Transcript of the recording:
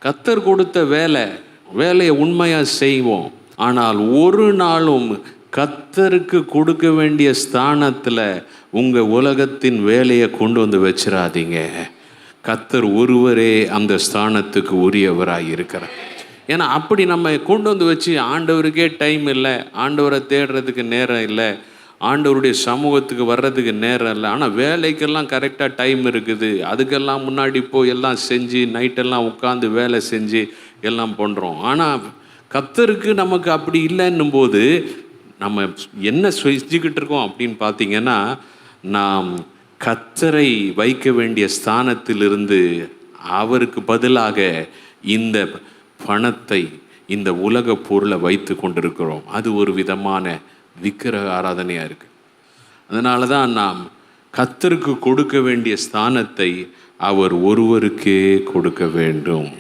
கர்த்தர் கொடுத்த வேலையை உண்மையாக செய்வோம். ஆனால் ஒரு நாளும் கர்த்தருக்கு கொடுக்க வேண்டிய ஸ்தானத்தில் உங்கள் உலகத்தின் வேலையை கொண்டு வந்து வச்சிடாதீங்க. கர்த்தர் ஒருவரே அந்த ஸ்தானத்துக்கு உரியவராக இருக்கிறார். ஏன்னா அப்படி நம்ம கொண்டு வந்து வச்சு ஆண்டவருக்கே டைம் இல்லை, ஆண்டவரை தேடுறதுக்கு நேரம் இல்லை, ஆண்டவருடைய சமூகத்துக்கு வர்றதுக்கு நேரம் இல்லை, ஆனால் வேலைக்கெல்லாம் கரெக்டாக டைம் இருக்குது, அதுக்கெல்லாம் முன்னாடி போய் எல்லாம் செஞ்சு நைட்டெல்லாம் உட்காந்து வேலை செஞ்சு எல்லாம் பண்ணுறோம். ஆனால் கர்த்தருக்கு நமக்கு அப்படி இல்லைன்னும் போது நம்ம என்ன செஞ்சுக்கிட்டு இருக்கோம் அப்படின்னு பார்த்தீங்கன்னா, நாம் கர்த்தரை வைக்க வேண்டிய ஸ்தானத்திலிருந்து அவருக்கு பதிலாக இந்த பணத்தை, இந்த உலக பொருளை வைத்து கொண்டிருக்கிறோம். அது ஒரு விதமான விக்கிரக ஆராதனையாக இருக்குது. அதனால தான் நாம் கர்த்தருக்கு கொடுக்க வேண்டிய ஸ்தானத்தை அவர் ஒருவருக்கே கொடுக்க வேண்டும்.